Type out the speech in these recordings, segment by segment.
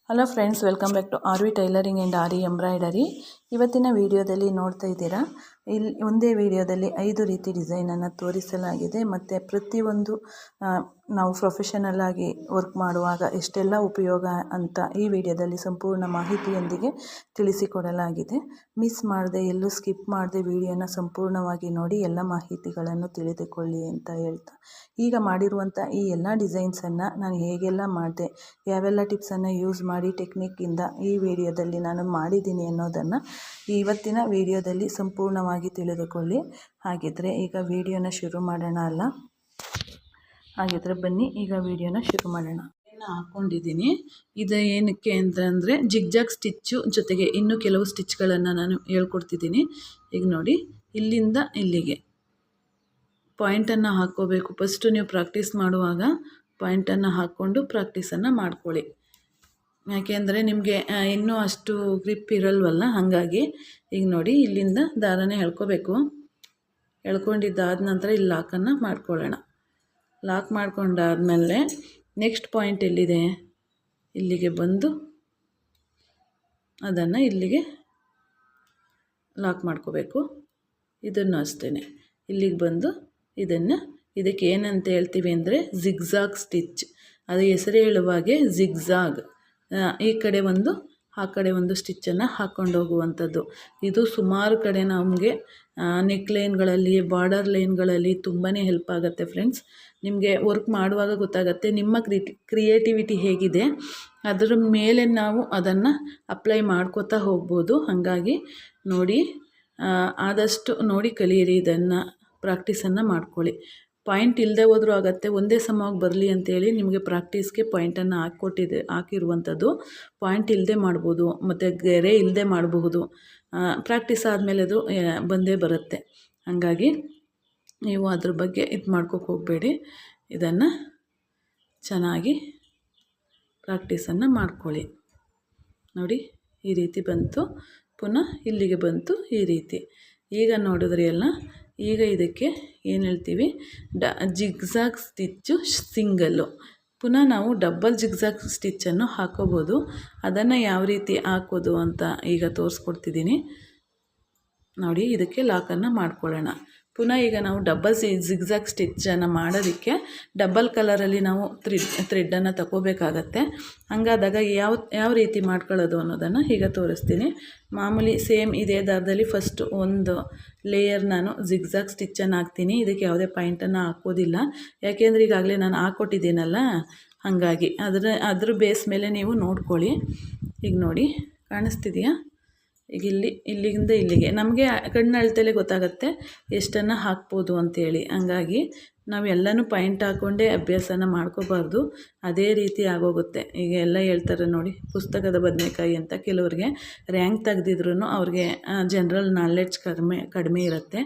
Hello friends, welcome back to R V tailoring and aari embroidery. ಇವತ್ತಿನ ವಿಡಿಯೋದಲ್ಲಿ ನೋಡ್ತಾ ಇದ್ದೀರಾ, ಇಲ್ಲಿ ಒಂದೇ ವಿಡಿಯೋದಲ್ಲಿ 5 ರೀತಿ ಡಿಸೈನನ್ನು ತೋರಿಸಲಾಗಿದೆ. ಮತ್ತು ಪ್ರತಿಯೊಂದು ನಾವು ಪ್ರೊಫೆಷನಲ್ ಆಗಿ ವರ್ಕ್ ಮಾಡುವಾಗ ಎಷ್ಟೆಲ್ಲ ಉಪಯೋಗ ಅಂತ ಈ ವಿಡಿಯೋದಲ್ಲಿ ಸಂಪೂರ್ಣ ಮಾಹಿತಿಯೊಂದಿಗೆ ತಿಳಿಸಿಕೊಡಲಾಗಿದೆ. ಮಿಸ್ ಮಾಡದೆ, ಎಲ್ಲೂ ಸ್ಕಿಪ್ ಮಾಡದೆ ವಿಡಿಯೋನ ಸಂಪೂರ್ಣವಾಗಿ ನೋಡಿ ಎಲ್ಲ ಮಾಹಿತಿಗಳನ್ನು ತಿಳಿದುಕೊಳ್ಳಿ ಅಂತ ಹೇಳ್ತಾ, ಈಗ ಮಾಡಿರುವಂಥ ಈ ಎಲ್ಲ ಡಿಸೈನ್ಸನ್ನು ನಾನು ಹೇಗೆಲ್ಲ ಮಾಡಿದೆ, ಯಾವೆಲ್ಲ ಟಿಪ್ಸನ್ನು ಯೂಸ್ ಮಾಡಿ ಟೆಕ್ನಿಕ್ಕಿಂದ ಈ ವಿಡಿಯೋದಲ್ಲಿ ನಾನು ಮಾಡಿದ್ದೀನಿ ಅನ್ನೋದನ್ನು ಇವತ್ತಿನ ವಿಡಿಯೋದಲ್ಲಿ ಸಂಪೂರ್ಣವಾಗಿ ತಿಳಿದುಕೊಳ್ಳಿ. ಹಾಗಿದ್ರೆ ಈಗ ವಿಡಿಯೋನ ಶುರು ಮಾಡೋಣ ಅಲ್ಲ? ಹಾಗಿದ್ರೆ ಬನ್ನಿ ಈಗ ವಿಡಿಯೋನ ಶುರು ಮಾಡೋಣ. ಹಾಕ್ಕೊಂಡಿದ್ದೀನಿ. ಇದು ಏನಕ್ಕೆ ಅಂತಂದರೆ ಜಿಗ್ಜಾಗ್ ಸ್ಟಿಚ್ಚು ಜೊತೆಗೆ ಇನ್ನೂ ಕೆಲವು ಸ್ಟಿಚ್ಗಳನ್ನು ನಾನು ಹೇಳ್ಕೊಡ್ತಿದ್ದೀನಿ. ಈಗ ನೋಡಿ, ಇಲ್ಲಿಂದ ಇಲ್ಲಿಗೆ ಪಾಯಿಂಟನ್ನು ಹಾಕ್ಕೋಬೇಕು. ಫಸ್ಟು ನೀವು ಪ್ರಾಕ್ಟೀಸ್ ಮಾಡುವಾಗ ಪಾಯಿಂಟನ್ನು ಹಾಕ್ಕೊಂಡು ಪ್ರಾಕ್ಟೀಸನ್ನು ಮಾಡ್ಕೊಳ್ಳಿ. ಯಾಕೆಂದರೆ ನಿಮಗೆ ಇನ್ನೂ ಅಷ್ಟು ಗ್ರಿಪ್ ಇರಲ್ವಲ್ಲ, ಹಾಗಾಗಿ ಈಗ ನೋಡಿ ಇಲ್ಲಿಂದ ದಾರನೇ ಎಳ್ಕೋಬೇಕು. ಎಳ್ಕೊಂಡಿದ್ದಾದ ನಂತರ ಇಲ್ಲಿ ಲಾಕನ್ನು ಮಾಡ್ಕೊಳ್ಳೋಣ. ಲಾಕ್ ಮಾಡ್ಕೊಂಡಾದಮೇಲೆ ನೆಕ್ಸ್ಟ್ ಪಾಯಿಂಟ್ ಎಲ್ಲಿದೆ, ಇಲ್ಲಿಗೆ ಬಂದು ಅದನ್ನು ಇಲ್ಲಿಗೆ ಲಾಕ್ ಮಾಡ್ಕೋಬೇಕು. ಇದನ್ನು ಅಷ್ಟೇ ಇಲ್ಲಿಗೆ ಬಂದು ಇದಕ್ಕೆ ಏನಂತ ಹೇಳ್ತೀವಿ ಅಂದರೆ ಜಿಗ್ಜಾಗ್ ಸ್ಟಿಚ್. ಅದು ಹೆಸರು ಹೇಳುವಾಗೆ ಜಿಗ್ಜಾಗ್, ಈ ಕಡೆ ಒಂದು ಆ ಕಡೆ ಒಂದು ಸ್ಟಿಚ್ಚನ್ನು ಹಾಕ್ಕೊಂಡು ಹೋಗುವಂಥದ್ದು. ಇದು ಸುಮಾರು ಕಡೆ ನಮಗೆ ನೆಕ್ ಲೈನ್ಗಳಲ್ಲಿ, ಬಾರ್ಡರ್ ಲೈನ್ಗಳಲ್ಲಿ ತುಂಬಾ ಹೆಲ್ಪ್ ಆಗುತ್ತೆ ಫ್ರೆಂಡ್ಸ್. ನಿಮಗೆ ವರ್ಕ್ ಮಾಡುವಾಗ ಗೊತ್ತಾಗುತ್ತೆ ನಿಮ್ಮ ಕ್ರಿಯೇಟಿವಿಟಿ ಹೇಗಿದೆ, ಅದರ ಮೇಲೆ ನಾವು ಅದನ್ನು ಅಪ್ಲೈ ಮಾಡ್ಕೋತಾ ಹೋಗ್ಬೋದು. ಹಾಗಾಗಿ ನೋಡಿ, ಆದಷ್ಟು ನೋಡಿ ಕಲಿಯಿರಿ, ಇದನ್ನು ಪ್ರಾಕ್ಟೀಸನ್ನು ಮಾಡ್ಕೊಳ್ಳಿ. ಪಾಯಿಂಟ್ ಇಲ್ಲದೆ ಹೋದರೂ ಆಗುತ್ತೆ, ಒಂದೇ ಸಮವಾಗಿ ಬರಲಿ ಅಂತೇಳಿ ನಿಮಗೆ ಪ್ರಾಕ್ಟೀಸ್ಗೆ ಪಾಯಿಂಟನ್ನು ಹಾಕಿರುವಂಥದ್ದು. ಪಾಯಿಂಟ್ ಇಲ್ಲದೆ ಮಾಡ್ಬೋದು, ಮತ್ತು ಗೆರೆ ಇಲ್ಲದೆ ಮಾಡಬಹುದು. ಪ್ರಾಕ್ಟೀಸ್ ಆದಮೇಲೆ ಅದು ಬಂದೇ ಬರುತ್ತೆ. ಹಾಗಾಗಿ ನೀವು ಅದ್ರ ಬಗ್ಗೆ ಇದು ಮಾಡ್ಕೋಕ್ಕೆ ಹೋಗಬೇಡಿ. ಇದನ್ನು ಚೆನ್ನಾಗಿ ಪ್ರಾಕ್ಟೀಸನ್ನು ಮಾಡ್ಕೊಳ್ಳಿ. ನೋಡಿ, ಈ ರೀತಿ ಬಂತು, ಪುನಃ ಇಲ್ಲಿಗೆ ಬಂತು, ಈ ರೀತಿ. ಈಗ ನೋಡಿದ್ರಿ ಅಲ್ಲ, ಈಗ ಇದಕ್ಕೆ ಏನು ಹೇಳ್ತೀವಿ, ಜಿಗ್ಜಾಗ್ ಸ್ಟಿಚ್ಚು ಸಿಂಗಲ್ಲು. ಪುನಃ ನಾವು ಡಬಲ್ ಜಿಗ್ಜಾಗ್ ಸ್ಟಿಚ್ಚನ್ನು ಹಾಕೋಬೋದು. ಅದನ್ನು ಯಾವ ರೀತಿ ಹಾಕೋದು ಅಂತ ಈಗ ತೋರಿಸ್ಕೊಡ್ತಿದ್ದೀನಿ ನೋಡಿ. ಇದಕ್ಕೆ ಲಾಕನ್ನು ಮಾಡ್ಕೊಳ್ಳೋಣ. ಪುನಃ ಈಗ ನಾವು ಡಬಲ್ ಜಿಗ್ಜಾಗ್ ಸ್ಟಿಚ್ಚನ್ನು ಮಾಡೋದಕ್ಕೆ ಡಬಲ್ ಕಲರಲ್ಲಿ ನಾವು ಥ್ರೆಡ್ಡನ್ನು ತಗೋಬೇಕಾಗತ್ತೆ. ಹಂಗಾದಾಗ ಯಾವ ರೀತಿ ಮಾಡ್ಕೊಳ್ಳೋದು ಅನ್ನೋದನ್ನು ಈಗ ತೋರಿಸ್ತೀನಿ. ಮಾಮೂಲಿ ಸೇಮ್ ಇದೇ ದಾರದಲ್ಲಿ ಫಸ್ಟ್ ಒಂದು ಲೇಯರ್ ನಾನು ಜಿಗ್ಜಾಗ್ ಸ್ಟಿಚ್ಚನ್ನು ಹಾಕ್ತೀನಿ. ಇದಕ್ಕೆ ಯಾವುದೇ ಪಾಯಿಂಟನ್ನು ಹಾಕೋದಿಲ್ಲ, ಯಾಕೆಂದರೆ ಈಗಾಗಲೇ ನಾನು ಹಾಕ್ಕೊಟ್ಟಿದ್ದೀನಲ್ಲ, ಹಾಗಾಗಿ ಅದ್ರ ಬೇಸ್ ಮೇಲೆ ನೀವು ನೋಡ್ಕೊಳ್ಳಿ. ಈಗ ನೋಡಿ, ಕಾಣಿಸ್ತಿದೆಯಾ? ಈಗ ಇಲ್ಲಿಂದ ಇಲ್ಲಿಗೆ ನಮಗೆ ಕಣ್ಣು ಅಳತೆಲೇ ಗೊತ್ತಾಗುತ್ತೆ ಎಷ್ಟನ್ನು ಹಾಕ್ಬೋದು ಅಂತೇಳಿ. ಹಂಗಾಗಿ ನಾವು ಎಲ್ಲನೂ ಪಾಯಿಂಟ್ ಹಾಕ್ಕೊಂಡೇ ಅಭ್ಯಾಸನ ಮಾಡ್ಕೋಬಾರ್ದು, ಅದೇ ರೀತಿ ಆಗೋಗುತ್ತೆ. ಈಗ ಎಲ್ಲ ಹೇಳ್ತಾರೆ ನೋಡಿ, ಪುಸ್ತಕದ ಬದನೆಕಾಯಿ ಅಂತ. ಕೆಲವ್ರಿಗೆ ರ್ಯಾಂಕ್ ತೆಗೆದಿದ್ರು ಅವ್ರಿಗೆ ಜನರಲ್ ನಾಲೆಡ್ಜ್ ಕಡಿಮೆ ಇರುತ್ತೆ.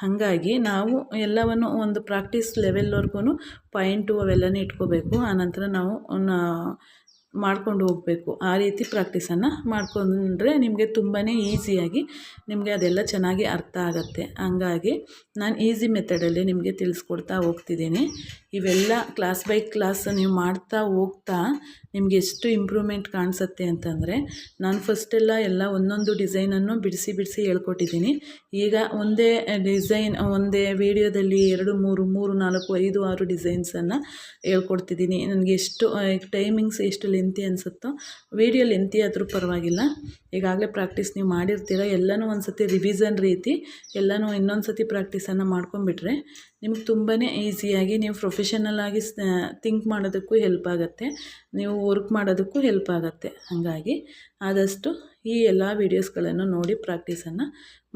ಹಾಗಾಗಿ ನಾವು ಎಲ್ಲವನ್ನು ಒಂದು ಪ್ರಾಕ್ಟೀಸ್ ಲೆವೆಲ್ವರೆಗೂ ಪಾಯಿಂಟು ಅವೆಲ್ಲನೇ ಇಟ್ಕೋಬೇಕು. ಆನಂತರ ನಾವು ಮಾಡ್ಕೊಂಡು ಹೋಗಬೇಕು. ಆ ರೀತಿ ಪ್ರಾಕ್ಟೀಸನ್ನು ಮಾಡಿಕೊಂಡ್ರೆ ನಿಮಗೆ ತುಂಬಾ ಈಸಿಯಾಗಿ ನಿಮಗೆ ಅದೆಲ್ಲ ಚೆನ್ನಾಗಿ ಅರ್ಥ ಆಗುತ್ತೆ. ಹಂಗಾಗಿ ನಾನು ಈಸಿ ಮೆಥಡಲ್ಲಿ ನಿಮಗೆ ತಿಳಿಸ್ಕೊಡ್ತಾ ಹೋಗ್ತಿದ್ದೀನಿ. ಇವೆಲ್ಲ ಕ್ಲಾಸ್ ಬೈ ಕ್ಲಾಸ್ ನೀವು ಮಾಡ್ತಾ ಹೋಗ್ತಾ ನಿಮಗೆ ಎಷ್ಟು ಇಂಪ್ರೂವ್ಮೆಂಟ್ ಕಾಣಿಸುತ್ತೆ ಅಂತಂದರೆ, ನಾನು ಫಸ್ಟೆಲ್ಲ ಒಂದೊಂದು ಡಿಸೈನನ್ನು ಬಿಡಿಸಿ ಹೇಳ್ಕೊಟ್ಟಿದ್ದೀನಿ. ಈಗ ಒಂದೇ ಡಿಸೈನ್ ಒಂದೇ ವಿಡಿಯೋದಲ್ಲಿ 2, 3, 4, 5, 6 ಡಿಸೈನ್ಸನ್ನು ಹೇಳ್ಕೊಡ್ತಿದ್ದೀನಿ. ನನಗೆ ಎಷ್ಟು ಟೈಮಿಂಗ್ಸ್ ಎಷ್ಟು ಲೆಂತಿ ಅನಿಸುತ್ತೋ, ವಿಡಿಯೋ ಲೆಂತಿ ಆದರೂ ಪರವಾಗಿಲ್ಲ. ಈಗಾಗಲೇ ಪ್ರಾಕ್ಟೀಸ್ ನೀವು ಮಾಡಿರ್ತೀರ, ಎಲ್ಲನೂ ಒಂದು ಸತಿ ರಿವಿಸನ್ ರೀತಿ ಎಲ್ಲನೂ ಇನ್ನೊಂದು ಸತಿ ಪ್ರಾಕ್ಟೀಸನ್ನು ಮಾಡ್ಕೊಂಬಿಟ್ರೆ ನಿಮಗೆ ತುಂಬಾ ಈಸಿಯಾಗಿ ನೀವು ಪ್ರೊಫೆಷನಲ್ ಆಗಿ ಥಿಂಕ್ ಮಾಡೋದಕ್ಕೂ ಹೆಲ್ಪ್ ಆಗುತ್ತೆ, ನೀವು ವರ್ಕ್ ಮಾಡೋದಕ್ಕೂ ಹೆಲ್ಪ್ ಆಗುತ್ತೆ. ಹಾಗಾಗಿ ಆದಷ್ಟು ಈ ಎಲ್ಲ ವೀಡಿಯೋಸ್ಗಳನ್ನು ನೋಡಿ ಪ್ರಾಕ್ಟೀಸನ್ನು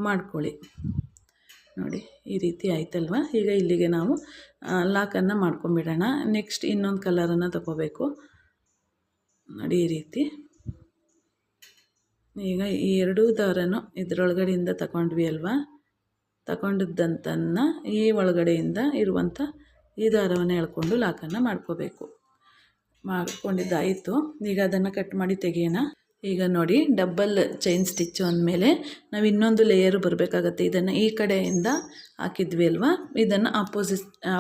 ಮಾಡ್ಕೊಳ್ಳಿ. ನೋಡಿ, ಈ ರೀತಿ ಆಯ್ತಲ್ವ? ಈಗ ಇಲ್ಲಿಗೆ ನಾವು ಲಾಕನ್ನು ಮಾಡ್ಕೊಂಬಿಡೋಣ. ನೆಕ್ಸ್ಟ್ ಇನ್ನೊಂದು ಕಲರನ್ನು ತಗೋಬೇಕು ನೋಡಿ, ಈ ರೀತಿ. ಈಗ ಈ ಎರಡೂ ದಾರನೂ ಇದರೊಳಗಡೆಯಿಂದ ತಗೊಂಡ್ವಿ ಅಲ್ವಾ, ತಗೊಂಡಿದ್ದಂತನ್ನು ಈ ಒಳಗಡೆಯಿಂದ ಇರುವಂಥ ಈ ದಾರವನ್ನು ಎಳ್ಕೊಂಡು ಲಾಕನ್ನು ಮಾಡ್ಕೋಬೇಕು. ಮಾಡ್ಕೊಂಡಿದ್ದಾಯಿತು. ಈಗ ಅದನ್ನು ಕಟ್ ಮಾಡಿ ತೆಗೆಯೋಣ. ಈಗ ನೋಡಿ ಡಬಲ್ ಚೈನ್ ಸ್ಟಿಚ್ಚು ಅಂದಮೇಲೆ ನಾವು ಇನ್ನೊಂದು ಲೇಯರು ಬರಬೇಕಾಗತ್ತೆ. ಇದನ್ನು ಈ ಕಡೆಯಿಂದ ಹಾಕಿದ್ವಿ ಅಲ್ವಾ, ಇದನ್ನು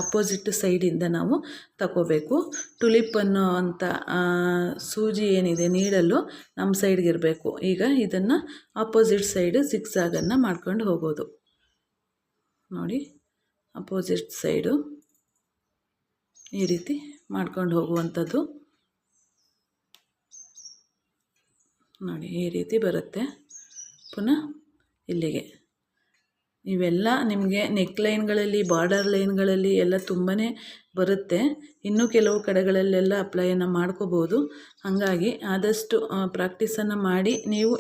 ಅಪೋಸಿಟ್ ಸೈಡಿಂದ ನಾವು ತಗೋಬೇಕು. ಟುಲಿಪ್ ಅನ್ನೋ ಅಂಥ ಸೂಜಿ ಏನಿದೆ ನೀಡಲು ನಮ್ಮ ಸೈಡ್ಗೆ ಇರಬೇಕು. ಈಗ ಇದನ್ನು ಅಪೋಸಿಟ್ ಸೈಡು ಜಿಗ್ಜಾಗನ್ನು ಮಾಡ್ಕೊಂಡು ಹೋಗೋದು. ನೋಡಿ ಅಪೋಸಿಟ್ ಸೈಡು ಈ ರೀತಿ ಮಾಡ್ಕೊಂಡು ಹೋಗುವಂಥದ್ದು. ನೋಡಿ ಈ ರೀತಿ ಬರುತ್ತೆ. ಪುನಃ ಇಲ್ಲಿಗೆ ಇವೆಲ್ಲ ನಿಮಗೆ ನೆಕ್ ಲೈನ್ಗಳಲ್ಲಿ, ಬಾರ್ಡರ್ ಲೈನ್ಗಳಲ್ಲಿ ಎಲ್ಲ ತುಂಬಾ ಬರುತ್ತೆ. ಇನ್ನೂ ಕೆಲವು ಕಡೆಗಳಲ್ಲೆಲ್ಲ ಅಪ್ಲೈಯನ್ನು ಮಾಡ್ಕೋಬೋದು. ಹಾಗಾಗಿ ಆದಷ್ಟು ಪ್ರಾಕ್ಟೀಸನ್ನು ಮಾಡಿ ನೀವು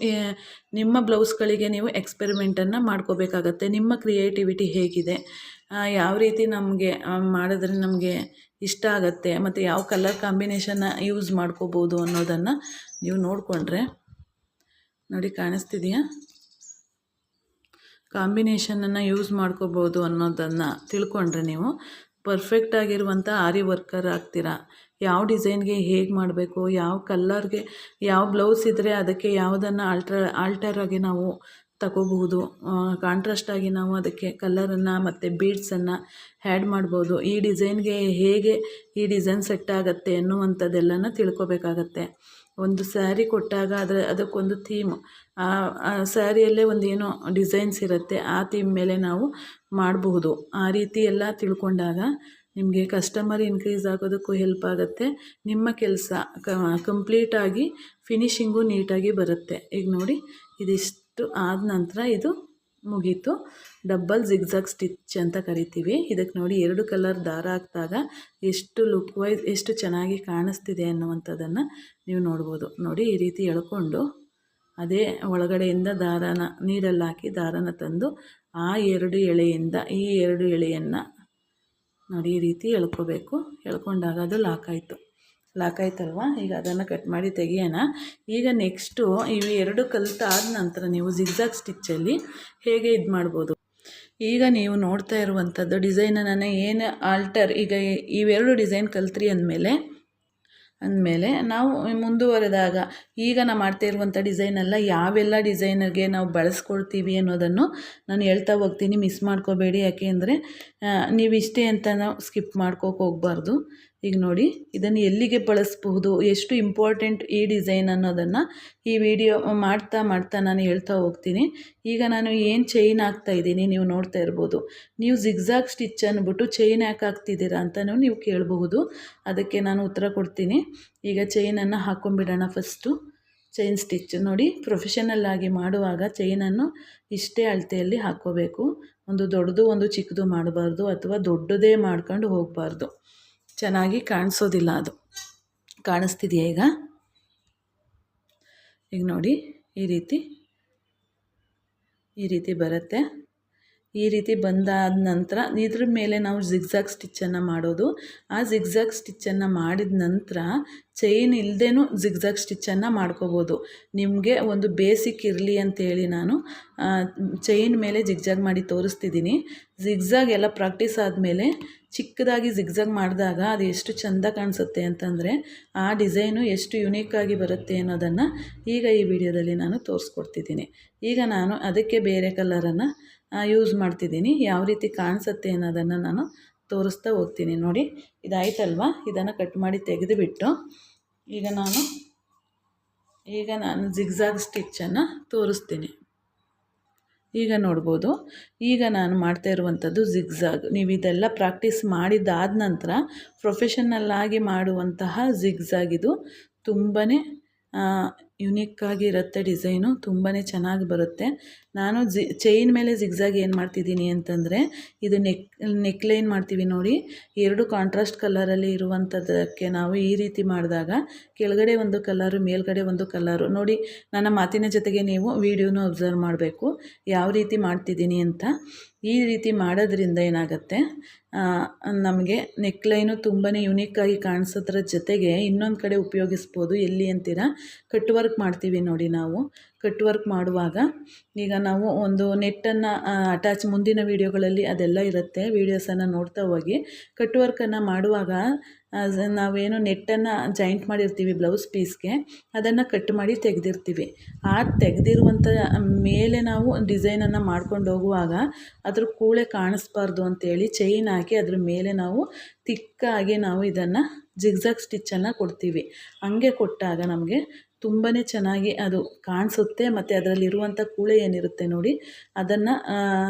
ನಿಮ್ಮ ಬ್ಲೌಸ್ಗಳಿಗೆ ನೀವು ಎಕ್ಸ್ಪೆರಿಮೆಂಟನ್ನು ಮಾಡ್ಕೋಬೇಕಾಗತ್ತೆ. ನಿಮ್ಮ ಕ್ರಿಯೇಟಿವಿಟಿ ಹೇಗಿದೆ, ಯಾವ ರೀತಿ ನಮಗೆ ಮಾಡಿದ್ರೆ ನಮಗೆ ಇಷ್ಟ ಆಗುತ್ತೆ, ಮತ್ತು ಯಾವ ಕಲರ್ ಕಾಂಬಿನೇಷನ್ನ ಯೂಸ್ ಮಾಡ್ಕೋಬೋದು ಅನ್ನೋದನ್ನು ನೀವು ನೋಡಿಕೊಂಡ್ರೆ ನೋಡಿ ಕಾಣಿಸ್ತಿದೆಯಾ, ಕಾಂಬಿನೇಷನನ್ನು ಯೂಸ್ ಮಾಡ್ಕೋಬೋದು ಅನ್ನೋದನ್ನು ತಿಳ್ಕೊಂಡ್ರೆ ನೀವು ಪರ್ಫೆಕ್ಟಾಗಿರುವಂಥ ಆರಿ ವರ್ಕರ್ ಆಗ್ತೀರಾ. ಯಾವ ಡಿಸೈನ್ಗೆ ಹೇಗೆ ಮಾಡಬೇಕು, ಯಾವ ಕಲ್ಲರ್ಗೆ ಯಾವ ಬ್ಲೌಸ್ ಇದ್ದರೆ ಅದಕ್ಕೆ ಯಾವುದನ್ನು ಆಲ್ಟರಾಗಿ ನಾವು ತಗೋಬಹುದು, ಕಾಂಟ್ರಾಸ್ಟಾಗಿ ನಾವು ಅದಕ್ಕೆ ಕಲರನ್ನು ಮತ್ತು ಬೀಡ್ಸನ್ನು ಆ್ಯಡ್ ಮಾಡ್ಬೋದು. ಈ ಡಿಸೈನ್ಗೆ ಹೇಗೆ ಈ ಡಿಸೈನ್ ಸೆಟ್ ಆಗುತ್ತೆ ಅನ್ನುವಂಥದ್ದೆಲ್ಲನ ತಿಳ್ಕೊಬೇಕಾಗತ್ತೆ. ಒಂದು ಸ್ಯಾರಿ ಕೊಟ್ಟಾಗ ಅದಕ್ಕೊಂದು ಥೀಮ್, ಆ ಸ್ಯಾರಿಯಲ್ಲೇ ಒಂದು ಏನೋ ಡಿಸೈನ್ಸ್ ಇರುತ್ತೆ, ಆ ಥೀಮ್ ಮೇಲೆ ನಾವು ಮಾಡಬಹುದು. ಆ ರೀತಿ ಎಲ್ಲ ತಿಳ್ಕೊಂಡಾಗ ನಿಮಗೆ ಕಸ್ಟಮರ್ ಇನ್ಕ್ರೀಸ್ ಆಗೋದಕ್ಕೂ ಹೆಲ್ಪ್ ಆಗುತ್ತೆ. ನಿಮ್ಮ ಕೆಲಸ ಕಂಪ್ಲೀಟಾಗಿ ಫಿನಿಶಿಂಗು ನೀಟಾಗಿ ಬರುತ್ತೆ. ಈಗ ನೋಡಿ ಇದಿಷ್ಟು ಆದ ನಂತರ ಇದು ಮುಗೀತು. ಡಬಲ್ ಜಿಗ್ಜಾಗ್ ಸ್ಟಿಚ್ ಅಂತ ಕರಿತೀವಿ ಇದಕ್ಕೆ. ನೋಡಿ 2 ಕಲರ್ ದಾರ ಹಾಕಿದಾಗ ಎಷ್ಟು ಲುಕ್ ವೈಸ್ ಎಷ್ಟು ಚೆನ್ನಾಗಿ ಕಾಣಿಸ್ತಿದೆ ಅನ್ನುವಂಥದ್ದನ್ನು ನೀವು ನೋಡ್ಬೋದು. ನೋಡಿ ಈ ರೀತಿ ಎಳ್ಕೊಂಡು ಅದೇ ಒಳಗಡೆಯಿಂದ ದಾರಾನ ನೀರಲ್ಲಿ ಹಾಕಿ ದಾರಾನ ತಂದು ಆ 2 ಎಳೆಯಿಂದ ಈ 2 ಎಳೆಯನ್ನು ನೋಡಿ ಈ ರೀತಿ ಎಳ್ಕೋಬೇಕು. ಎಳ್ಕೊಂಡಾಗ ಅದು ಲಾಕ್ ಆಯ್ತಲ್ವ. ಈಗ ಅದನ್ನು ಕಟ್ ಮಾಡಿ ತೆಗಿಯೋಣ. ಈಗ ನೆಕ್ಸ್ಟು ಇವು 2 ಕಲಿತಾದ ನಂತರ ನೀವು ಜಿಗ್ಜಾಗ್ ಸ್ಟಿಚ್ಚಲ್ಲಿ ಹೇಗೆ ಇದು ಮಾಡ್ಬೋದು. ಈಗ ನೀವು ನೋಡ್ತಾ ಇರುವಂಥದ್ದು ಡಿಸೈನನ್ನು ಏನು ಈಗ ಇವೆರಡು ಡಿಸೈನ್ ಕಲ್ತ್ರಿ ಅಂದಮೇಲೆ ನಾವು ಮುಂದುವರೆದಾಗ ಈಗ ನಾವು ಮಾಡ್ತಾ ಇರುವಂಥ ಡಿಸೈನೆಲ್ಲ ಯಾವೆಲ್ಲ ಡಿಸೈನರ್ಗೆ ನಾವು ಬಳಸ್ಕೊಳ್ತೀವಿ ಅನ್ನೋದನ್ನು ನಾನು ಹೇಳ್ತಾ ಹೋಗ್ತೀನಿ. ಮಿಸ್ ಮಾಡ್ಕೋಬೇಡಿ. ಯಾಕೆ ಅಂದರೆ ನೀವು ಇಷ್ಟೇ ಅಂತ ನಾವು ಸ್ಕಿಪ್ ಮಾಡ್ಕೋಕೆ ಹೋಗಬಾರ್ದು. ಈಗ ನೋಡಿ ಇದನ್ನು ಎಲ್ಲಿಗೆ ಬಳಸಬಹುದು, ಎಷ್ಟು ಇಂಪಾರ್ಟೆಂಟ್ ಈ ಡಿಸೈನ್ ಅನ್ನೋದನ್ನು ಈ ವಿಡಿಯೋ ಮಾಡ್ತಾ ನಾನು ಹೇಳ್ತಾ ಹೋಗ್ತೀನಿ. ಈಗ ನಾನು ಏನು ಚೈನ್ ಹಾಕ್ತಾಯಿದ್ದೀನಿ ನೀವು ನೋಡ್ತಾ ಇರ್ಬೋದು. ನೀವು ಜಿಗ್ಜಾಗ್ ಸ್ಟಿಚ್ ಅಂದ್ಬಿಟ್ಟು ಚೈನ್ ಯಾಕೆ ಹಾಕ್ತಿದ್ದೀರಾ ಅಂತಲೂ ನೀವು ಕೇಳಬಹುದು. ಅದಕ್ಕೆ ನಾನು ಉತ್ತರ ಕೊಡ್ತೀನಿ. ಈಗ ಚೈನನ್ನು ಹಾಕ್ಕೊಂಬಿಡೋಣ. ಫಸ್ಟು ಚೈನ್ ಸ್ಟಿಚ್ ನೋಡಿ, ಪ್ರೊಫೆಷನಲ್ ಆಗಿ ಮಾಡುವಾಗ ಚೈನನ್ನು ಇಷ್ಟೇ ಅಳತೆಯಲ್ಲಿ ಹಾಕ್ಕೋಬೇಕು. ಒಂದು ದೊಡ್ಡದು ಒಂದು ಚಿಕ್ಕದು ಮಾಡಬಾರ್ದು, ಅಥವಾ ದೊಡ್ಡದೇ ಮಾಡ್ಕೊಂಡು ಹೋಗಬಾರ್ದು. ಚೆನ್ನಾಗಿ ಕಾಣಿಸೋದಿಲ್ಲ. ಅದು ಕಾಣಿಸ್ತಿದೆಯಾ ಈಗ ನೋಡಿ ಈ ರೀತಿ ಬರುತ್ತೆ. ಈ ರೀತಿ ಬಂದಾದ ನಂತರ ಇದ್ರ ಮೇಲೆ ನಾವು ಜಿಗ್ಜಾಗ್ ಸ್ಟಿಚ್ಚನ್ನು ಮಾಡೋದು. ಆ ಜಿಗ್ಜಾಗ್ ಸ್ಟಿಚ್ಚನ್ನು ಮಾಡಿದ ನಂತರ ಚೈನ್ ಇಲ್ಲದೇನೂ ಜಿಗ್ಜಾಗ್ ಸ್ಟಿಚ್ಚನ್ನು ಮಾಡ್ಕೋಬೋದು. ನಿಮಗೆ ಒಂದು ಬೇಸಿಕ್ ಇರಲಿ ಅಂತೇಳಿ ನಾನು ಚೈನ್ ಮೇಲೆ ಜಿಗ್ಜಾಗ್ ಮಾಡಿ ತೋರಿಸ್ತಿದ್ದೀನಿ. ಜಿಗ್ಜಾಗ್ ಎಲ್ಲ ಪ್ರಾಕ್ಟೀಸ್ ಆದಮೇಲೆ ಚಿಕ್ಕದಾಗಿ ಜಿಗ್ಜಾಗ್ ಮಾಡಿದಾಗ ಅದು ಎಷ್ಟು ಚೆಂದ ಕಾಣಿಸುತ್ತೆ ಅಂತಂದರೆ ಆ ಡಿಸೈನು ಎಷ್ಟು ಯುನೀಕಾಗಿ ಬರುತ್ತೆ ಅನ್ನೋದನ್ನು ಈಗ ಈ ವಿಡಿಯೋದಲ್ಲಿ ನಾನು ತೋರಿಸ್ಕೊಡ್ತಿದ್ದೀನಿ. ಈಗ ನಾನು ಅದಕ್ಕೆ ಬೇರೆ ಕಲರನ್ನು ಯೂಸ್ ಮಾಡ್ತಿದ್ದೀನಿ. ಯಾವ ರೀತಿ ಕಾಣಿಸುತ್ತೆ ಅನ್ನೋದನ್ನು ನಾನು ತೋರಿಸ್ತಾ ಹೋಗ್ತೀನಿ. ನೋಡಿ ಇದಾಯ್ತಲ್ವ. ಇದನ್ನು ಕಟ್ ಮಾಡಿ ತೆಗೆದುಬಿಟ್ಟು ಈಗ ನಾನು ಜಿಗ್ಜಾಗ್ ಸ್ಟಿಚ್ಚನ್ನು ತೋರಿಸ್ತೀನಿ. ಈಗ ನೋಡ್ಬೋದು. ಈಗ ನಾನು ಮಾಡ್ತಾ ಇರುವಂಥದ್ದು ಜಿಗ್ಜಾಗ್. ನೀವು ಇದೆಲ್ಲ ಪ್ರಾಕ್ಟೀಸ್ ಮಾಡಿದ್ದಾದ ನಂತರ ಪ್ರೊಫೆಷನಲ್ಲಾಗಿ ಮಾಡುವಂತಹ ಜಿಗ್ಜಾಗ್ ಇದು ತುಂಬಾ ಯುನೀಕ್ಕಾಗಿರುತ್ತೆ. ಡಿಸೈನು ತುಂಬಾ ಚೆನ್ನಾಗಿ ಬರುತ್ತೆ. ನಾನು ಚೈನ್ ಮೇಲೆ ಜಿಗ್ಜಾಗ್ ಏನು ಮಾಡ್ತಿದ್ದೀನಿ ಅಂತಂದರೆ ಇದು ನೆಕ್ ಲೈನ್ ಮಾಡ್ತೀವಿ ನೋಡಿ. 2 ಕಾಂಟ್ರಾಸ್ಟ್ ಕಲರಲ್ಲಿ ಇರುವಂಥದ್ದಕ್ಕೆ ನಾವು ಈ ರೀತಿ ಮಾಡಿದಾಗ ಕೆಳಗಡೆ ಒಂದು ಕಲರು, ಮೇಲ್ಗಡೆ ಒಂದು ಕಲರು. ನೋಡಿ ನನ್ನ ಮಾತಿನ ಜೊತೆಗೆ ನೀವು ವಿಡಿಯೋನ ಅಬ್ಸರ್ವ್ ಮಾಡಬೇಕು ಯಾವ ರೀತಿ ಮಾಡ್ತಿದ್ದೀನಿ ಅಂತ. ಈ ರೀತಿ ಮಾಡೋದ್ರಿಂದ ಏನಾಗುತ್ತೆ, ನಮಗೆ ನೆಕ್ಲೈನು ತುಂಬಾ ಯುನೀಕಾಗಿ ಕಾಣಿಸೋದ್ರ ಜೊತೆಗೆ ಇನ್ನೊಂದು ಕಡೆ ಉಪಯೋಗಿಸ್ಬೋದು. ಎಲ್ಲಿ ಅಂತೀರಾ, ಕಟ್ ವರ್ಕ್ ಮಾಡ್ತೀವಿ ನೋಡಿ. ನಾವು ಕಟ್ ವರ್ಕ್ ಮಾಡುವಾಗ ಈಗ ನಾವು ಒಂದು ನೆಟ್ಟನ್ನು ಅಟ್ಯಾಚ್, ಮುಂದಿನ ವೀಡಿಯೋಗಳಲ್ಲಿ ಅದೆಲ್ಲ ಇರುತ್ತೆ, ವೀಡಿಯೋಸನ್ನು ನೋಡ್ತಾ ಹೋಗಿ. ಕಟ್ ವರ್ಕನ್ನು ಮಾಡುವಾಗ ನಾವೇನು ನೆಟ್ಟನ್ನು ಜಾಯಿಂಟ್ ಮಾಡಿರ್ತೀವಿ ಬ್ಲೌಸ್ ಪೀಸ್ಗೆ, ಅದನ್ನು ಕಟ್ ಮಾಡಿ ತೆಗೆದಿರ್ತೀವಿ. ಆ ತೆಗೆದಿರುವಂಥ ಮೇಲೆ ನಾವು ಡಿಸೈನನ್ನು ಮಾಡ್ಕೊಂಡು ಹೋಗುವಾಗ ಅದ್ರ ಕೂಳೆ ಕಾಣಿಸ್ಬಾರ್ದು ಅಂತೇಳಿ ಚೈನ್ ಹಾಕಿ ಅದ್ರ ಮೇಲೆ ನಾವು ತಿಕ್ಕಾಗಿ ನಾವು ಇದನ್ನು ಜಿಗ್ಜಾಗ್ ಸ್ಟಿಚ್ಚನ್ನು ಕೊಡ್ತೀವಿ. ಹಂಗೆ ಕೊಟ್ಟಾಗ ನಮಗೆ ತುಂಬಾ ಚೆನ್ನಾಗಿ ಅದು ಕಾಣಿಸುತ್ತೆ. ಮತ್ತು ಅದರಲ್ಲಿರುವಂಥ ಕೂಳೆ ಏನಿರುತ್ತೆ ನೋಡಿ, ಅದನ್ನು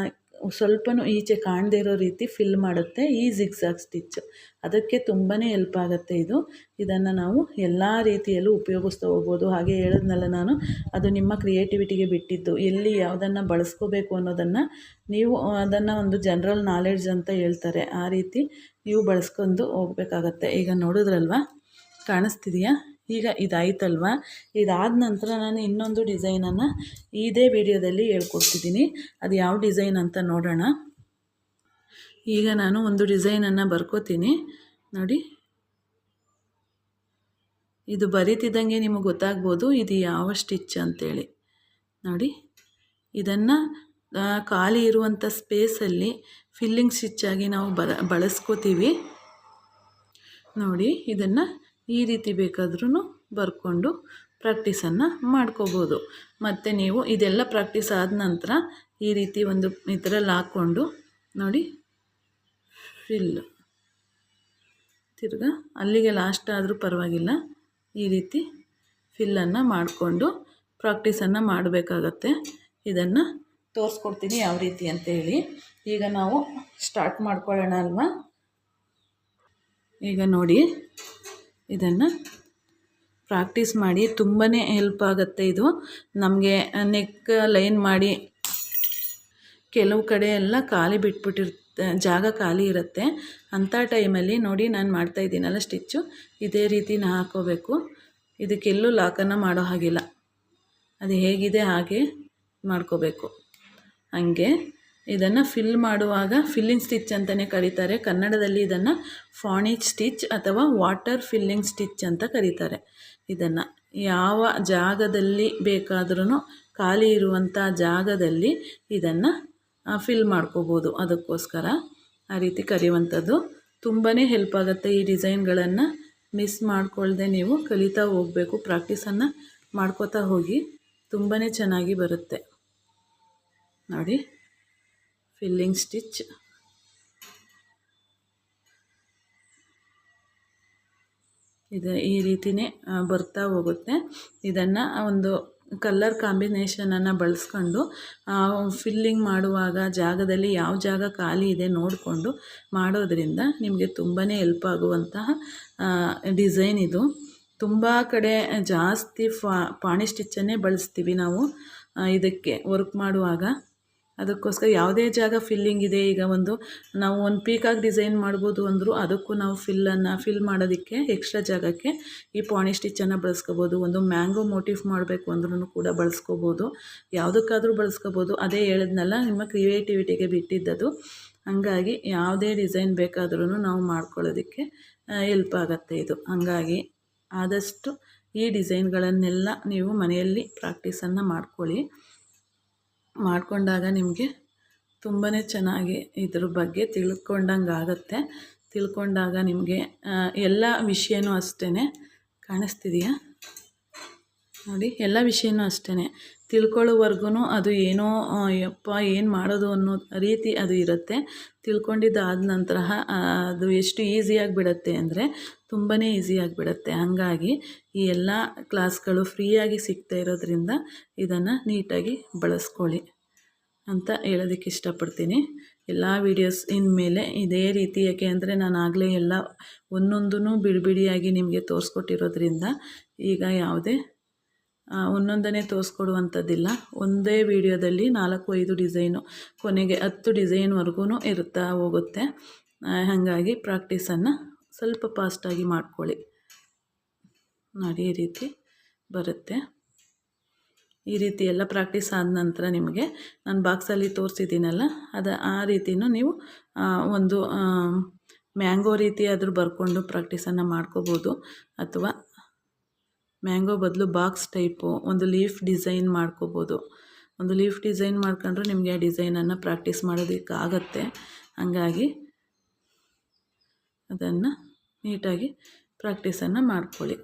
ಸ್ವಲ್ಪನೂ ಈಚೆ ಕಾಣದೇ ಇರೋ ರೀತಿ ಫಿಲ್ ಮಾಡುತ್ತೆ ಈ ಜಿಗ್ಜಾಗ್ ಸ್ಟಿಚ್. ಅದಕ್ಕೆ ತುಂಬಾ ಹೆಲ್ಪ್ ಆಗುತ್ತೆ ಇದು. ಇದನ್ನು ನಾವು ಎಲ್ಲ ರೀತಿಯಲ್ಲೂ ಉಪಯೋಗಿಸ್ತಾ ಹೋಗ್ಬೋದು. ಹಾಗೆ ಹೇಳಿದ್ನಲ್ಲ ನಾನು, ಅದು ನಿಮ್ಮ ಕ್ರಿಯೇಟಿವಿಟಿಗೆ ಬಿಟ್ಟಿದ್ದು. ಎಲ್ಲಿ ಯಾವುದನ್ನು ಬಳಸ್ಕೋಬೇಕು ಅನ್ನೋದನ್ನು ನೀವು ಅದನ್ನು ಒಂದು ಜನರಲ್ ನಾಲೆಡ್ಜ್ ಅಂತ ಹೇಳ್ತಾರೆ, ಆ ರೀತಿ ನೀವು ಬಳಸ್ಕೊಂಡು ಹೋಗ್ಬೇಕಾಗತ್ತೆ. ಈಗ ನೋಡಿದ್ರಲ್ವ, ಕಾಣಿಸ್ತಿದೆಯಾ? ಈಗ ಇದಾಯ್ತಲ್ವ. ಇದಾದ ನಂತರ ನಾನು ಇನ್ನೊಂದು ಡಿಸೈನನ್ನು ಇದೇ ವಿಡಿಯೋದಲ್ಲಿ ಹೇಳ್ಕೊಡ್ತಿದ್ದೀನಿ. ಅದು ಯಾವ ಡಿಸೈನ್ ಅಂತ ನೋಡೋಣ. ಈಗ ನಾನು ಒಂದು ಡಿಸೈನನ್ನು ಬರ್ಕೋತೀನಿ ನೋಡಿ. ಇದು ಬರೀತಿದ್ದಂಗೆ ನಿಮಗೆ ಗೊತ್ತಾಗ್ಬೋದು ಇದು ಯಾವ ಸ್ಟಿಚ್ ಅಂತೇಳಿ ನೋಡಿ. ಇದನ್ನು ಖಾಲಿ ಇರುವಂಥ ಸ್ಪೇಸಲ್ಲಿ ಫಿಲ್ಲಿಂಗ್ ಸ್ಟಿಚ್ಚಾಗಿ ನಾವು ಬಳಸ್ಕೋತೀವಿ ನೋಡಿ. ಇದನ್ನು ಈ ರೀತಿ ಬೇಕಾದ್ರೂ ಬರ್ಕೊಂಡು ಪ್ರಾಕ್ಟೀಸನ್ನು ಮಾಡ್ಕೋಬೋದು. ಮತ್ತು ನೀವು ಇದೆಲ್ಲ ಪ್ರಾಕ್ಟೀಸ್ ಆದ ನಂತರ ಈ ರೀತಿ ಒಂದು ಇದರಲ್ಲಿ ಹಾಕ್ಕೊಂಡು ನೋಡಿ, ಫಿಲ್ ತಿರ್ಗಾ ಅಲ್ಲಿಗೆ ಲಾಸ್ಟ್ ಆದರೂ ಪರವಾಗಿಲ್ಲ, ಈ ರೀತಿ ಫಿಲ್ಲನ್ನು ಮಾಡಿಕೊಂಡು ಪ್ರಾಕ್ಟೀಸನ್ನು ಮಾಡಬೇಕಾಗತ್ತೆ. ಇದನ್ನು ತೋರಿಸ್ಕೊಡ್ತೀನಿ ಯಾವ ರೀತಿ ಅಂತೇಳಿ. ಈಗ ನಾವು ಸ್ಟಾರ್ಟ್ ಮಾಡ್ಕೊಳ್ಳೋಣ ಅಲ್ವಾ. ಈಗ ನೋಡಿ, ಇದನ್ನು ಪ್ರಾಕ್ಟೀಸ್ ಮಾಡಿ, ತುಂಬಾ ಹೆಲ್ಪ್ ಆಗುತ್ತೆ ಇದು ನಮಗೆ. ನೆಕ್ ಲೈನ್ ಮಾಡಿ ಕೆಲವು ಕಡೆ ಎಲ್ಲ ಖಾಲಿ ಜಾಗ ಖಾಲಿ ಇರುತ್ತೆ. ಅಂಥ ಟೈಮಲ್ಲಿ ನೋಡಿ, ನಾನು ಮಾಡ್ತಾಯಿದ್ದೀನಲ್ಲ ಸ್ಟಿಚ್ಚು, ಇದೇ ರೀತಿ ಹಾಕೋಬೇಕು. ಇದಕ್ಕೆಲ್ಲೂ ಲಾಕನ್ನು ಮಾಡೋ ಹಾಗಿಲ್ಲ, ಅದು ಹೇಗಿದೆ ಹಾಗೆ ಮಾಡ್ಕೋಬೇಕು. ಹಾಗೆ ಇದನ್ನು ಫಿಲ್ ಮಾಡುವಾಗ ಫಿಲ್ಲಿಂಗ್ ಸ್ಟಿಚ್ ಅಂತಲೇ ಕರೀತಾರೆ. ಕನ್ನಡದಲ್ಲಿ ಇದನ್ನು ಫಾನಿಚ್ ಸ್ಟಿಚ್ ಅಥವಾ ವಾಟರ್ ಫಿಲ್ಲಿಂಗ್ ಸ್ಟಿಚ್ ಅಂತ ಕರೀತಾರೆ. ಇದನ್ನು ಯಾವ ಜಾಗದಲ್ಲಿ ಬೇಕಾದ್ರೂ ಖಾಲಿ ಇರುವಂಥ ಜಾಗದಲ್ಲಿ ಇದನ್ನು ಫಿಲ್ ಮಾಡ್ಕೋಬೋದು. ಅದಕ್ಕೋಸ್ಕರ ಆ ರೀತಿ ಕರೆಯುವಂಥದ್ದು. ತುಂಬಾ ಹೆಲ್ಪ್ ಆಗುತ್ತೆ. ಈ ಡಿಸೈನ್ಗಳನ್ನು ಮಿಸ್ ಮಾಡ್ಕೊಳ್ದೆ ನೀವು ಕಲಿತಾ ಹೋಗಬೇಕು. ಪ್ರಾಕ್ಟೀಸನ್ನು ಮಾಡ್ಕೋತಾ ಹೋಗಿ, ತುಂಬಾ ಚೆನ್ನಾಗಿ ಬರುತ್ತೆ ನೋಡಿ. ಫಿಲ್ಲಿಂಗ್ ಸ್ಟಿಚ್ ಇದು ಈ ರೀತಿಯೇ ಬರ್ತಾ ಹೋಗುತ್ತೆ. ಇದನ್ನು ಒಂದು ಕಲರ್ ಕಾಂಬಿನೇಷನನ್ನು ಬಳಸ್ಕೊಂಡು ಫಿಲ್ಲಿಂಗ್ ಮಾಡುವಾಗ ಜಾಗದಲ್ಲಿ ಯಾವ ಜಾಗ ಖಾಲಿ ಇದೆ ನೋಡಿಕೊಂಡು ಮಾಡೋದ್ರಿಂದ ನಿಮಗೆ ತುಂಬಾ ಹೆಲ್ಪ್ ಆಗುವಂತಹ ಡಿಸೈನ್ ಇದು. ತುಂಬ ಕಡೆ ಜಾಸ್ತಿ ಪಾಣಿ ಸ್ಟಿಚ್ಚನ್ನೇ ಬಳಸ್ತೀವಿ ನಾವು ಇದಕ್ಕೆ ವರ್ಕ್ ಮಾಡುವಾಗ. ಅದಕ್ಕೋಸ್ಕರ ಯಾವುದೇ ಜಾಗ ಫಿಲ್ಲಿಂಗ್ ಇದೆ, ಈಗ ನಾವು ಒಂದು ಪೀಕಾಕ್ ಡಿಸೈನ್ ಮಾಡ್ಬೋದು ಅಂದರೂ ಅದಕ್ಕೂ ನಾವು ಫಿಲ್ ಮಾಡೋದಕ್ಕೆ ಎಕ್ಸ್ಟ್ರಾ ಜಾಗಕ್ಕೆ ಈ ಪಾಣಿ ಸ್ಟಿಚ್ಚನ್ನು ಬಳಸ್ಕೋಬೋದು. ಒಂದು ಮ್ಯಾಂಗೋ ಮೋಟಿಫ್ ಮಾಡಬೇಕು ಅಂದ್ರೂ ಕೂಡ ಬಳಸ್ಕೋಬೋದು. ಯಾವುದಕ್ಕಾದರೂ ಬಳಸ್ಕೋಬೋದು. ಅದೇ ಹೇಳಿದ್ನಲ್ಲ, ನಿಮ್ಮ ಕ್ರಿಯೇಟಿವಿಟಿಗೆ ಬಿಟ್ಟಿದ್ದದು. ಹಾಗಾಗಿ ಯಾವುದೇ ಡಿಸೈನ್ ಬೇಕಾದ್ರೂ ನಾವು ಮಾಡ್ಕೊಳ್ಳೋದಕ್ಕೆ ಹೆಲ್ಪ್ ಆಗುತ್ತೆ ಇದು. ಹಾಗಾಗಿ ಆದಷ್ಟು ಈ ಡಿಸೈನ್ಗಳನ್ನೆಲ್ಲ ನೀವು ಮನೆಯಲ್ಲಿ ಪ್ರಾಕ್ಟೀಸನ್ನು ಮಾಡಿಕೊಂಡಾಗ ನಿಮಗೆ ತುಂಬಾ ಚೆನ್ನಾಗಿ ಇದ್ರ ಬಗ್ಗೆ ತಿಳ್ಕೊಂಡಂಗೆ ಆಗುತ್ತೆ. ತಿಳ್ಕೊಂಡಾಗ ನಿಮಗೆ ಎಲ್ಲ ವಿಷಯನೂ ಅಷ್ಟೇ. ಕಾಣಿಸ್ತಿದೆಯಾ ನೋಡಿ, ಎಲ್ಲ ವಿಷಯನೂ ಅಷ್ಟೇ. ತಿಳ್ಕೊಳ್ಳೋವರೆಗೂ ಅದು ಏನೋ ಯಪ್ಪ ಏನು ಮಾಡೋದು ಅನ್ನೋ ರೀತಿ ಅದು ಇರುತ್ತೆ. ತಿಳ್ಕೊಂಡಿದ್ದಾದ ನಂತರ ಅದು ಎಷ್ಟು ಈಸಿಯಾಗಿ ಬಿಡುತ್ತೆ ಅಂದರೆ ತುಂಬಾ ಈಸಿಯಾಗಿಬಿಡುತ್ತೆ. ಹಾಗಾಗಿ ಈ ಎಲ್ಲ ಕ್ಲಾಸ್ಗಳು ಫ್ರೀಯಾಗಿ ಸಿಗ್ತಾ ಇರೋದ್ರಿಂದ ಇದನ್ನು ನೀಟಾಗಿ ಬಳಸ್ಕೊಳ್ಳಿ ಅಂತ ಹೇಳೋದಕ್ಕೆ ಇಷ್ಟಪಡ್ತೀನಿ. ಎಲ್ಲ ವೀಡಿಯೋಸ್ ಇನ್ಮೇಲೆ ಇದೇ ರೀತಿ, ಯಾಕೆ ಅಂದರೆ ನಾನು ಆಗಲೇ ಎಲ್ಲ ಒಂದೊಂದೂ ಬಿಡಿಯಾಗಿ ನಿಮಗೆ ತೋರಿಸ್ಕೊಟ್ಟಿರೋದ್ರಿಂದ ಈಗ ಯಾವುದೇ ಒಂದೊಂದನೇ ತೋರಿಸ್ಕೊಡುವಂಥದ್ದಿಲ್ಲ. ಒಂದೇ ವಿಡಿಯೋದಲ್ಲಿ 4-5 ಡಿಸೈನು, ಕೊನೆಗೆ 10 ಡಿಸೈನ್ವರೆಗೂ ಇರ್ತಾ ಹೋಗುತ್ತೆ. ಹಾಗಾಗಿ ಪ್ರಾಕ್ಟೀಸನ್ನು ಸ್ವಲ್ಪ ಫಾಸ್ಟಾಗಿ ಮಾಡ್ಕೊಳ್ಳಿ ನೋಡಿ. ಈ ರೀತಿ ಬರುತ್ತೆ. ಈ ರೀತಿ ಎಲ್ಲ ಪ್ರಾಕ್ಟೀಸ್ ಆದ ನಂತರ ನಿಮಗೆ ನಾನು ಬಾಕ್ಸಲ್ಲಿ ತೋರಿಸಿದ್ದೀನಲ್ಲ, ಆ ರೀತಿಯೂ ನೀವು ಒಂದು ಮ್ಯಾಂಗೋ ರೀತಿ ಆದರೂ ಬರ್ಕೊಂಡು ಪ್ರಾಕ್ಟೀಸನ್ನು ಮಾಡ್ಕೋಬೋದು. ಅಥವಾ ಮ್ಯಾಂಗೋ ಬದಲು ಬಾಕ್ಸ್ ಟೈಪು ಒಂದು ಲೀಫ್ ಡಿಸೈನ್ ಮಾಡ್ಕೋಬೋದು. ಒಂದು ಲೀಫ್ ಡಿಸೈನ್ ಮಾಡ್ಕೊಂಡ್ರೆ ನಿಮಗೆ ಆ ಡಿಸೈನನ್ನು ಪ್ರಾಕ್ಟೀಸ್ ಮಾಡೋದಕ್ಕಾಗತ್ತೆ. ಹಾಗಾಗಿ ಅದನ್ನು ನೀಟಾಗಿ ಪ್ರಾಕ್ಟೀಸನ್ನು ಮಾಡ್ಕೊಳ್ಳಿ.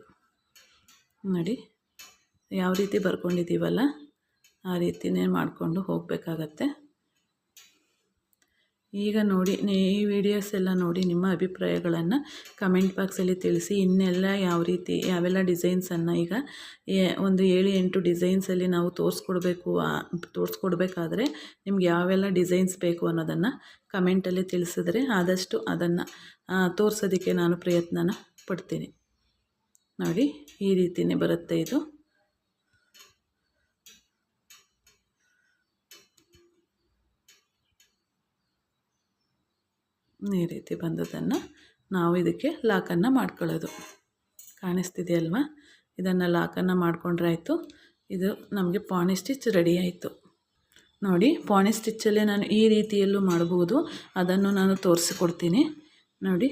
ನೋಡಿ ಯಾವ ರೀತಿ ಬರ್ಕೊಂಡಿದ್ದೀವಲ್ಲ ಆ ರೀತಿಯೇ ಮಾಡಿಕೊಂಡು ಹೋಗಬೇಕಾಗತ್ತೆ. ಈಗ ನೋಡಿ ಈ ವಿಡಿಯೋಸ್ ಎಲ್ಲ ನೋಡಿ ನಿಮ್ಮ ಅಭಿಪ್ರಾಯಗಳನ್ನು ಕಮೆಂಟ್ ಬಾಕ್ಸಲ್ಲಿ ತಿಳಿಸಿ. ಇನ್ನೆಲ್ಲ ಯಾವ ರೀತಿ ಯಾವೆಲ್ಲ ಡಿಸೈನ್ಸನ್ನು ಈಗ ಒಂದು 7-8 ಡಿಸೈನ್ಸಲ್ಲಿ ನಾವು ತೋರಿಸ್ಕೊಡ್ಬೇಕಾದ್ರೆ ನಿಮ್ಗೆ ಯಾವೆಲ್ಲ ಡಿಸೈನ್ಸ್ ಬೇಕು ಅನ್ನೋದನ್ನು ಕಮೆಂಟಲ್ಲಿ ತಿಳಿಸಿದ್ರೆ ಆದಷ್ಟು ಅದನ್ನು ತೋರಿಸೋದಕ್ಕೆ ನಾನು ಪ್ರಯತ್ನನ ಪಡ್ತೀನಿ. ನೋಡಿ ಈ ರೀತಿಯೇ ಬರುತ್ತೆ ಇದು. ಈ ರೀತಿ ಬಂದದನ್ನು ನಾವು ಇದಕ್ಕೆ ಲಾಕನ್ನು ಮಾಡ್ಕೊಳ್ಳೋದು. ಕಾಣಿಸ್ತಿದೆಯಲ್ವ? ಇದನ್ನು ಲಾಕನ್ನು ಮಾಡಿಕೊಂಡ್ರೆ ಆಯಿತು. ಇದು ನಮಗೆ ಪಾಣಿ ಸ್ಟಿಚ್ ರೆಡಿ ಆಯಿತು. ನೋಡಿ ಪಾಣಿ ಸ್ಟಿಚ್ಚಲ್ಲೇ ನಾನು ಈ ರೀತಿಯಲ್ಲೂ ಮಾಡ್ಬೋದು, ಅದನ್ನು ನಾನು ತೋರಿಸಿಕೊಡ್ತೀನಿ. ನೋಡಿ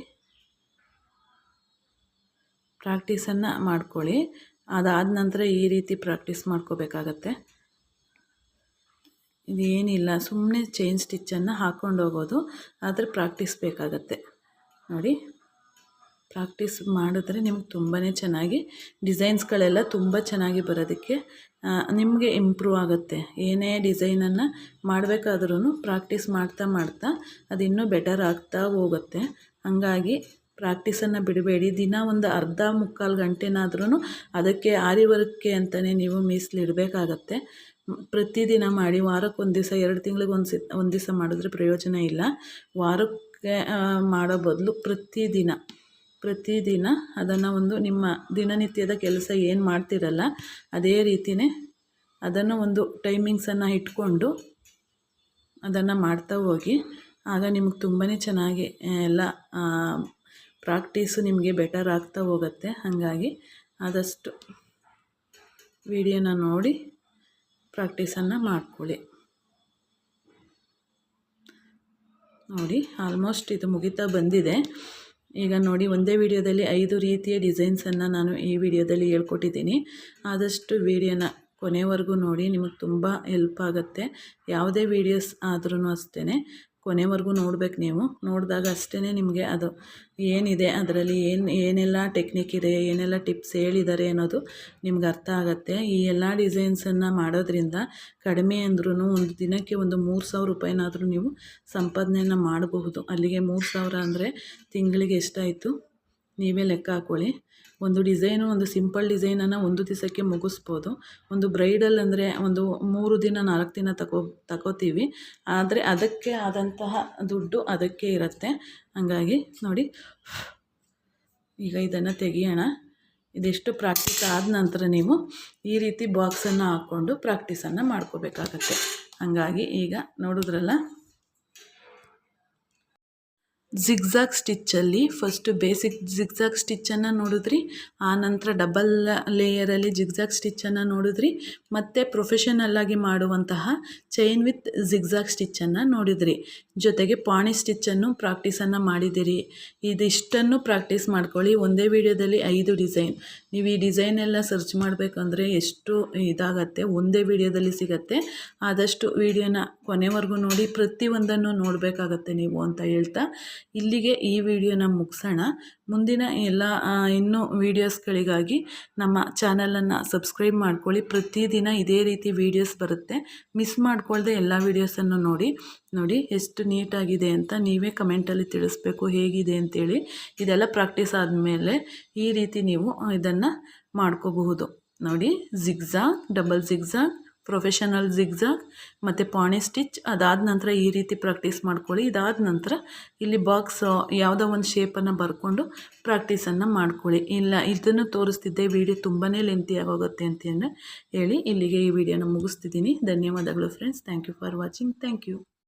ಪ್ರಾಕ್ಟೀಸನ್ನು ಮಾಡ್ಕೊಳ್ಳಿ. ಅದಾದ ನಂತರ ಈ ರೀತಿ ಪ್ರಾಕ್ಟೀಸ್ ಮಾಡ್ಕೋಬೇಕಾಗತ್ತೆ. ಇದೇನಿಲ್ಲ, ಸುಮ್ಮನೆ ಚೈನ್ ಸ್ಟಿಚ್ಚನ್ನು ಹಾಕ್ಕೊಂಡು ಹೋಗೋದು, ಆದರೆ ಪ್ರಾಕ್ಟೀಸ್ ಬೇಕಾಗತ್ತೆ. ನೋಡಿ ಪ್ರಾಕ್ಟೀಸ್ ಮಾಡಿದ್ರೆ ನಿಮ್ಗೆ ತುಂಬಾ ಚೆನ್ನಾಗಿ ಡಿಸೈನ್ಸ್ಗಳೆಲ್ಲ ತುಂಬ ಚೆನ್ನಾಗಿ ಬರೋದಕ್ಕೆ ನಿಮಗೆ ಇಂಪ್ರೂವ್ ಆಗುತ್ತೆ. ಏನೇ ಡಿಸೈನನ್ನು ಮಾಡಬೇಕಾದ್ರೂ ಪ್ರಾಕ್ಟೀಸ್ ಮಾಡ್ತಾ ಅದು ಇನ್ನೂ ಬೆಟರ್ ಆಗ್ತಾ ಹೋಗುತ್ತೆ. ಹಾಗಾಗಿ ಪ್ರಾಕ್ಟೀಸನ್ನು ಬಿಡಬೇಡಿ. ದಿನ ಒಂದು ಅರ್ಧ ಮುಕ್ಕಾಲು ಗಂಟೆನಾದ್ರೂ ಅದಕ್ಕೆ ಆರಿ ವರ್ಕ್ಗೆ ಅಂತಲೇ ನೀವು ಮೀಸಲಿಡಬೇಕಾಗತ್ತೆ. ಪ್ರತಿದಿನ ಮಾಡಿ. ವಾರಕ್ಕೆ ಒಂದು ದಿವಸ, 2 ತಿಂಗಳಿಗೆ ಒಂದು ದಿವಸ ಮಾಡಿದ್ರೆ ಪ್ರಯೋಜನ ಇಲ್ಲ. ವಾರಕ್ಕೆ ಮಾಡೋ ಬದಲು ಪ್ರತಿದಿನ ಅದನ್ನು ಒಂದು ನಿಮ್ಮ ದಿನನಿತ್ಯದ ಕೆಲಸ ಏನು ಮಾಡ್ತಿರಲ್ಲ ಅದೇ ರೀತಿಯೇ ಅದನ್ನು ಒಂದು ಟೈಮಿಂಗ್ಸನ್ನು ಇಟ್ಕೊಂಡು ಅದನ್ನು ಮಾಡ್ತಾ ಹೋಗಿ. ಆಗ ನಿಮಗೆ ತುಂಬಾ ಚೆನ್ನಾಗಿ ಎಲ್ಲ ಪ್ರಾಕ್ಟೀಸು ನಿಮಗೆ ಬೆಟರ್ ಆಗ್ತಾ ಹೋಗುತ್ತೆ. ಹಾಗಾಗಿ ಆದಷ್ಟು ವಿಡಿಯೋನ ನೋಡಿ ಪ್ರಾಕ್ಟೀಸನ್ನು ಮಾಡ್ಕೊಳ್ಳಿ. ನೋಡಿ ಆಲ್ಮೋಸ್ಟ್ ಇದು ಮುಗಿತಾ ಬಂದಿದೆ. ಈಗ ನೋಡಿ ಒಂದೇ ವಿಡಿಯೋದಲ್ಲಿ 5 ರೀತಿಯ ಡಿಸೈನ್ಸನ್ನು ನಾನು ಈ ವಿಡಿಯೋದಲ್ಲಿ ಹೇಳ್ಕೊಟ್ಟಿದ್ದೀನಿ. ಆದಷ್ಟು ವಿಡಿಯೋನ ಕೊನೆವರೆಗೂ ನೋಡಿ, ನಿಮಗೆ ತುಂಬ ಹೆಲ್ಪ್ ಆಗುತ್ತೆ. ಯಾವುದೇ ವೀಡಿಯೋಸ್ ಆದ್ರೂ ಅಷ್ಟೇ ಕೊನೆವರೆಗೂ ನೋಡಬೇಕು. ನೀವು ನೋಡಿದಾಗ ಅಷ್ಟೇ ನಿಮಗೆ ಅದು ಏನಿದೆ ಅದರಲ್ಲಿ ಏನೆಲ್ಲ ಟೆಕ್ನಿಕ್ ಇದೆ, ಏನೆಲ್ಲ ಟಿಪ್ಸ್ ಹೇಳಿದ್ದಾರೆ ಅನ್ನೋದು ನಿಮ್ಗೆ ಅರ್ಥ ಆಗುತ್ತೆ. ಈ ಎಲ್ಲ ಡಿಸೈನ್ಸನ್ನು ಮಾಡೋದ್ರಿಂದ ಕಡಿಮೆ ಅಂದ್ರೂ ಒಂದು ದಿನಕ್ಕೆ ಒಂದು 3,000 ರೂಪಾಯಿನಾದರೂ ನೀವು ಸಂಪಾದನೆಯನ್ನು ಮಾಡಬಹುದು. ಅಲ್ಲಿಗೆ 3,000 ಅಂದರೆ ತಿಂಗಳಿಗೆ ಎಷ್ಟಾಯಿತು ನೀವೇ ಲೆಕ್ಕ ಹಾಕ್ಕೊಳ್ಳಿ. ಒಂದು ಡಿಸೈನು, ಒಂದು ಸಿಂಪಲ್ ಡಿಸೈನನ್ನು ಒಂದು ದಿವಸಕ್ಕೆ ಮುಗಿಸ್ಬೋದು. ಒಂದು ಬ್ರೈಡಲ್ ಅಂದರೆ ಒಂದು 3 ದಿನ 4 ದಿನ ತಗೋತೀವಿ. ಆದರೆ ಅದಕ್ಕೆ ಆದಂತಹ ದುಡ್ಡು ಅದಕ್ಕೆ ಇರುತ್ತೆ. ಹಾಗಾಗಿ ನೋಡಿ ಈಗ ಇದನ್ನು ತೆಗಿಯೋಣ. ಇದೆಷ್ಟು ಪ್ರಾಕ್ಟೀಸ್ ಆದ ನಂತರ ನೀವು ಈ ರೀತಿ ಬಾಕ್ಸನ್ನು ಹಾಕ್ಕೊಂಡು ಪ್ರಾಕ್ಟೀಸನ್ನು ಮಾಡ್ಕೋಬೇಕಾಗತ್ತೆ. ಹಾಗಾಗಿ ಈಗ ನೋಡಿದ್ರಲ್ಲ, ಜಿಗ್ಜಾಗ್ ಸ್ಟಿಚ್ಚಲ್ಲಿ ಫಸ್ಟು ಬೇಸಿಕ್ ಜಿಗ್ಜಾಗ್ ಸ್ಟಿಚ್ಚನ್ನು ನೋಡಿದ್ರಿ, ಆನಂತರ ಡಬಲ್ ಲೇಯರಲ್ಲಿ ಜಿಗ್ಜಾಗ್ ಸ್ಟಿಚ್ಚನ್ನು ನೋಡಿದ್ರಿ, ಮತ್ತು ಪ್ರೊಫೆಷನಲ್ಲಾಗಿ ಮಾಡುವಂತಹ ಚೈನ್ ವಿತ್ ಜಿಗ್ಜಾಗ್ ಸ್ಟಿಚ್ಚನ್ನು ನೋಡಿದ್ರಿ. ಜೊತೆಗೆ ಪಾಣಿ ಸ್ಟಿಚ್ಚನ್ನು ಪ್ರಾಕ್ಟೀಸನ್ನು ಮಾಡಿದಿರಿ. ಇದಿಷ್ಟನ್ನು ಪ್ರಾಕ್ಟೀಸ್ ಮಾಡ್ಕೊಳ್ಳಿ. ಒಂದೇ ವಿಡಿಯೋದಲ್ಲಿ 5 ಡಿಸೈನ್. ನೀವು ಈ ಡಿಸೈನ್ ಎಲ್ಲ ಸರ್ಚ್ ಮಾಡಬೇಕಂದ್ರೆ ಎಷ್ಟು ಇದಾಗತ್ತೆ, ಒಂದೇ ವಿಡಿಯೋದಲ್ಲಿ ಸಿಗತ್ತೆ. ಆದಷ್ಟು ವಿಡಿಯೋನ ಕೊನೆವರೆಗೂ ನೋಡಿ, ಪ್ರತಿಯೊಂದನ್ನು ನೋಡಬೇಕಾಗತ್ತೆ ನೀವು ಅಂತ ಹೇಳ್ತಾ ಇಲ್ಲಿಗೆ ಈ ವಿಡಿಯೋನ ಮುಗಿಸೋಣ. ಮುಂದಿನ ಎಲ್ಲ ಇನ್ನೂ ವೀಡಿಯೋಸ್ಗಳಿಗಾಗಿ ನಮ್ಮ ಚಾನಲನ್ನು ಸಬ್ಸ್ಕ್ರೈಬ್ ಮಾಡ್ಕೊಳ್ಳಿ. ಪ್ರತಿದಿನ ಇದೇ ರೀತಿ ವೀಡಿಯೋಸ್ ಬರುತ್ತೆ. ಮಿಸ್ ಮಾಡ್ಕೊಳ್ದೆ ಎಲ್ಲ ವೀಡಿಯೋಸನ್ನು ನೋಡಿ ಎಷ್ಟು ನೀಟಾಗಿದೆ ಅಂತ ನೀವೇ ಕಮೆಂಟಲ್ಲಿ ತಿಳಿಸ್ಬೇಕು ಹೇಗಿದೆ ಅಂತೇಳಿ. ಇದೆಲ್ಲ ಪ್ರಾಕ್ಟೀಸ್ ಆದಮೇಲೆ ಈ ರೀತಿ ನೀವು ಇದನ್ನು ಮಾಡ್ಕೋಬಹುದು. ನೋಡಿ zigzag, double zigzag, professional zigzag ಮತ್ತು ಪಾಣಿ ಸ್ಟಿಚ್. ಅದಾದ ನಂತರ ಈ ರೀತಿ ಪ್ರಾಕ್ಟೀಸ್ ಮಾಡ್ಕೊಳ್ಳಿ. ಇದಾದ ನಂತರ ಇಲ್ಲಿ ಬಾಕ್ಸ್ ಯಾವುದೋ ಒಂದು ಶೇಪನ್ನು ಬರ್ಕೊಂಡು ಪ್ರಾಕ್ಟೀಸನ್ನು ಮಾಡ್ಕೊಳ್ಳಿ. ಇಲ್ಲ ಇದನ್ನು ತೋರಿಸ್ತಿದ್ದೆ, ವಿಡಿಯೋ ತುಂಬಾ ಲೆಂತಿ ಆಗೋಗುತ್ತೆ ಅಂತ ಹೇಳಿ ಇಲ್ಲಿಗೆ ಈ ವಿಡಿಯೋನ ಮುಗಿಸ್ತಿದ್ದೀನಿ. ಧನ್ಯವಾದಗಳು friends. Thank you for watching. Thank you.